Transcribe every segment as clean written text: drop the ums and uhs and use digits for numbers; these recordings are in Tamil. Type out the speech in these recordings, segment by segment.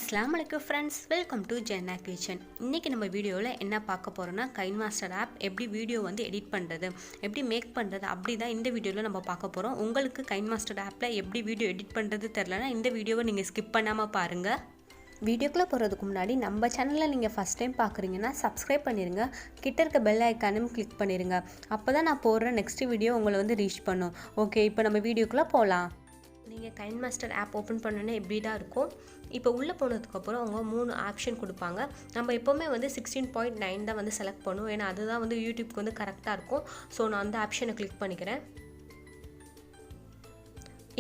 Assalamu alaikum friends, welcome to Jenna Kitchen. இன்னைக்கு நம்ம வீடியோல என்ன பார்க்க போறோம்னா KineMaster app எப்படி வீடியோ வந்து எடிட் பண்றது, எப்படி மேக் பண்றது அப்படி தான் இந்த வீடியோல நம்ம பார்க்க போறோம். உங்களுக்கு KineMaster appல எப்படி வீடியோ எடிட் பண்றது தெரியலனா இந்த வீடியோவை நீங்க ஸ்கிப் பண்ணாம பாருங்க. வீடியோக்குள்ள போறதுக்கு முன்னாடி நம்ம சேனலை நீங்க ஃபர்ஸ்ட் டைம் பார்க்குறீங்கன்னா Subscribe பண்ணிருங்க. கிட்ட இருக்க பெல் ஐகானையும் கிளிக் பண்ணிருங்க. அப்பதான் நான் போடுற நெக்ஸ்ட் வீடியோ உங்களை வந்து ரீச் பண்ணும். ஓகே, இப்போ நம்ம வீடியோக்குள்ள போலாம். நீங்கள் KineMaster ஆப் ஓப்பன் பண்ணோன்னே எப்படி தான் இருக்கும். இப்போ உள்ளே போனதுக்கப்புறம் அவங்க 3 ஆப்ஷன் கொடுப்பாங்க. நம்ம எப்போவுமே வந்து 16.9 தான் வந்து செலக்ட் பண்ணுவோம், ஏன்னா அதுதான் வந்து யூடியூப்க்கு வந்து கரெக்டாக இருக்கும். ஸோ நான் அந்த ஆப்ஷனை கிளிக் பண்ணிக்கிறேன்.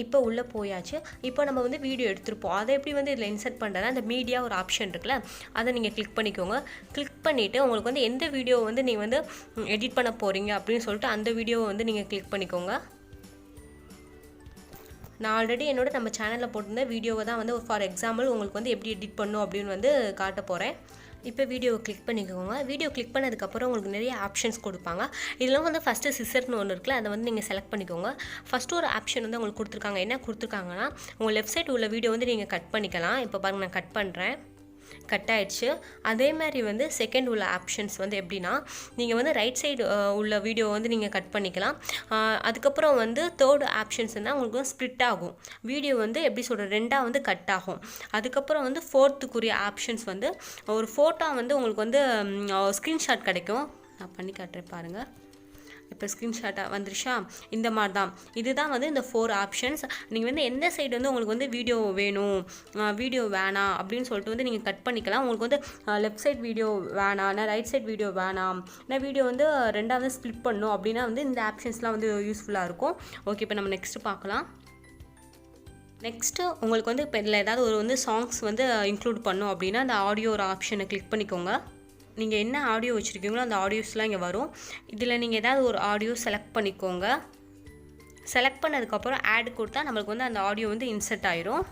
இப்போ உள்ளே போயாச்சு. இப்போ நம்ம வந்து வீடியோ எடுத்துருப்போம், அதை எப்படி வந்து இதில் இன்சர்ட் பண்ணுறதுனா அந்த மீடியா ஒரு ஆப்ஷன் இருக்குல்ல, அதை நீங்கள் கிளிக் பண்ணிக்கோங்க. கிளிக் பண்ணிவிட்டு உங்களுக்கு வந்து எந்த வீடியோ வந்து நீங்கள் வந்து எடிட் பண்ண போகிறீங்க அப்படின்னு சொல்லிட்டு அந்த வீடியோவை வந்து நீங்கள் கிளிக் பண்ணிக்கோங்க. நான் ஆல்ரெடி நம்ம சேனலில் போட்டிருந்த வீடியோவை தான் வந்து ஃபார் எக்ஸாம்பிள் உங்களுக்கு வந்து எப்படி எடிட் பண்ணணும் அப்படின்னு வந்து காட்ட போகிறேன். இப்போ வீடியோவை கிளிக் பண்ணிக்கோங்க. வீடியோ கிளிக் பண்ணதுக்கப்புறம் உங்களுக்கு நிறைய ஆப்ஷன்ஸ் கொடுப்பாங்க. இதில் வந்து ஃபஸ்ட்டு சிசர்னு ஒன்று இருக்குல்ல, அதை வந்து நீங்கள் செலக்ட் பண்ணிக்கோங்க. ஃபஸ்ட்டு ஒரு ஆப்ஷன் வந்து உங்களுக்கு கொடுத்துருக்காங்க. என்ன கொடுத்துருக்காங்கன்னா, உங்கள் லெஃப்ட் சைடு உள்ள வீடியோ வந்து நீங்கள் கட் பண்ணிக்கலாம். இப்போ பாருங்கள், நான் கட் பண்ணுறேன், கட் ஆயிடுச்சு. அதே மாதிரி வந்து செகண்ட் உள்ள ஆப்ஷன்ஸ் வந்து எப்படின்னா, நீங்கள் வந்து ரைட் சைடு உள்ள வீடியோ வந்து நீங்கள் கட் பண்ணிக்கலாம். அதுக்கப்புறம் வந்து தேர்ட் ஆப்ஷன்ஸ்னால் உங்களுக்கு வந்து ஸ்ப்ளிட் ஆகும் வீடியோ, வந்து எப்படி சொல்கிற ரெண்டாக வந்து கட் ஆகும். அதுக்கப்புறம் வந்து ஃபோர்த்துக்குரிய ஆப்ஷன்ஸ் வந்து ஒரு ஃபோட்டோ வந்து உங்களுக்கு வந்து ஸ்க்ரீன்ஷாட் கிடைக்கும். நான் பண்ணி காட்டுறேன் பாருங்கள். இப்போ ஸ்க்ரீன்ஷாட்டாக வந்துருச்சா, இந்த மாதிரி தான். இதுதான் வந்து இந்த 4 ஆப்ஷன்ஸ். நீங்கள் வந்து எந்த சைடு வந்து உங்களுக்கு வந்து வீடியோ வேணும், வீடியோ வேணாம் அப்படின்னு சொல்லிட்டு வந்து நீங்கள் கட் பண்ணிக்கலாம். உங்களுக்கு வந்து லெஃப்ட் சைட் வீடியோ வேணாம், நான் ரைட் சைட் வீடியோ வேணாம், நான் வீடியோ வந்து ரெண்டாவது ஸ்ப்ளிட் பண்ணணும் அப்படின்னா வந்து இந்த ஆப்ஷன்ஸ்லாம் வந்து யூஸ்ஃபுல்லாக இருக்கும். ஓகே, இப்போ நம்ம நெக்ஸ்ட்டு பார்க்கலாம். நெக்ஸ்ட்டு உங்களுக்கு வந்து இப்போ இதில் ஏதாவது ஒரு வந்து சாங்ஸ் வந்து இன்க்ளூட் பண்ணோம் அப்படின்னா அந்த ஆடியோ ஒரு ஆப்ஷனை கிளிக் பண்ணிக்கோங்க. நீங்கள் என்ன ஆடியோ வச்சுருக்கீங்களோ அந்த ஆடியோஸ்லாம் இங்கே வரும். இதில் நீங்கள் ஏதாவது ஒரு ஆடியோ செலக்ட் பண்ணிக்கோங்க. செலக்ட் பண்ணதுக்கப்புறம் ஆட் கொடுத்தா நம்மளுக்கு வந்து அந்த ஆடியோ வந்து இன்சர்ட் ஆயிரும்.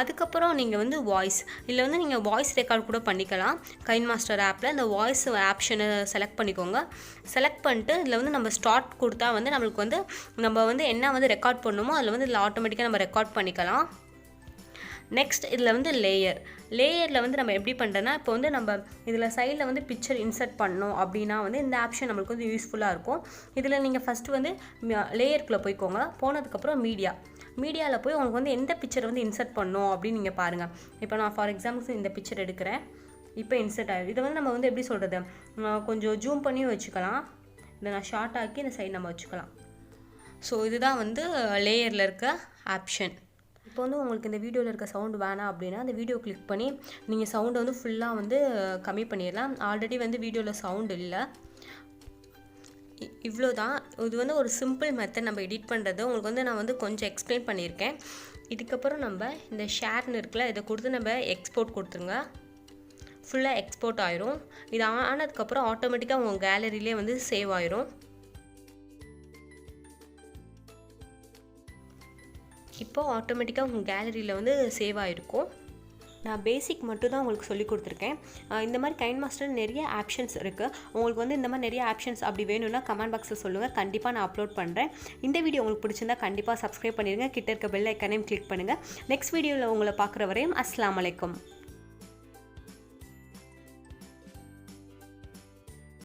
அதுக்கப்புறம் நீங்கள் வந்து வாய்ஸ், இதில் வந்து நீங்கள் வாய்ஸ் ரெக்கார்ட் கூட பண்ணிக்கலாம். KineMaster ஆப்பில் இந்த வாய்ஸ் ஆப்ஷனை செலக்ட் பண்ணிக்கோங்க. செலக்ட் பண்ணிட்டு இதில் வந்து நம்ம ஸ்டார்ட் கொடுத்தா வந்து நம்மளுக்கு வந்து நம்ம வந்து என்ன வந்து ரெக்கார்ட் பண்ணணுமோ அதில் வந்து இதில் ஆட்டோமேட்டிக்காக நம்ம ரெக்கார்ட் பண்ணிக்கலாம். நெக்ஸ்ட் இதில் வந்து லேயரில் வந்து நம்ம எப்படி பண்ணுறோன்னா, இப்போ வந்து நம்ம இதில் சைடில் வந்து பிக்சர் இன்சர்ட் பண்ணோம் அப்படின்னா வந்து இந்த ஆப்ஷன் நம்மளுக்கு வந்து யூஸ்ஃபுல்லாக இருக்கும். இதில் நீங்கள் ஃபஸ்ட்டு வந்து லேயருக்குள்ளே போய்க்கோங்க. போனதுக்கப்புறம் மீடியாவில் போய் உங்களுக்கு வந்து எந்த பிக்சர் வந்து இன்சர்ட் பண்ணணும் அப்படின்னு நீங்கள் பாருங்கள். இப்போ நான் ஃபார் எக்ஸாம்பிள் இந்த பிக்சர் எடுக்கிறேன். இப்போ இன்சர்ட் ஆகிடும். இதை வந்து நம்ம வந்து எப்படி சொல்கிறது, கொஞ்சம் ஜூம் பண்ணியும் வச்சுக்கலாம். இதை நான் ஷார்ட் ஆக்கி இந்த சைடு நம்ம வச்சுக்கலாம். ஸோ இதுதான் வந்து லேயரில் இருக்க ஆப்ஷன். இப்போ வந்து உங்களுக்கு இந்த வீடியோவில் இருக்க சவுண்டு வேணாம் அப்படின்னா அந்த வீடியோ கிளிக் பண்ணி நீங்கள் சவுண்டை வந்து ஃபுல்லாக வந்து கம்மி பண்ணிடலாம். ஆல்ரெடி வந்து வீடியோவில் சவுண்டு இல்லை. இவ்வளோ தான். இது வந்து ஒரு சிம்பிள் மெத்தட் நம்ம எடிட் பண்ணுறது. உங்களுக்கு வந்து நான் வந்து கொஞ்சம் எக்ஸ்பிளைன் பண்ணியிருக்கேன். இதுக்கப்புறம் நம்ம இந்த ஷேர்னு இருக்குல்ல, இதை கொடுத்து நம்ம எக்ஸ்போர்ட் கொடுத்துருங்க. ஃபுல்லாக எக்ஸ்போர்ட் ஆயிரும். இது ஆனதுக்கப்புறம் ஆட்டோமேட்டிக்காக உங்கள் கேலரியிலே வந்து சேவ் ஆயிரும். இப்போ ஆட்டோமேட்டிக்காக உங்கள் கேலரியில் வந்து சேவ் ஆகிருக்கும். நான் பேசிக் மட்டும் தான் உங்களுக்கு சொல்லி கொடுத்துருக்கேன். இந்த மாதிரி KineMaster நிறைய ஆப்ஷன்ஸ் இருக்குது. உங்களுக்கு வந்து இந்த மாதிரி நிறைய ஆப்ஷன்ஸ் அப்படி வேணும்னா கமெண்ட் பாக்ஸில் சொல்லுங்கள், கண்டிப்பாக நான் அப்லோட் பண்ணுறேன். இந்த வீடியோ உங்களுக்கு பிடிச்சிருந்தா கண்டிப்பாக சப்ஸ்கிரைப் பண்ணிடுங்க. கிட்ட இருக்க பெல் ஐக்கானையும் கிளிக் பண்ணுங்கள். நெக்ஸ்ட் வீடியோவில் உங்களை பார்க்குற வரையும் அஸ்ஸலாமு அலைக்கும்.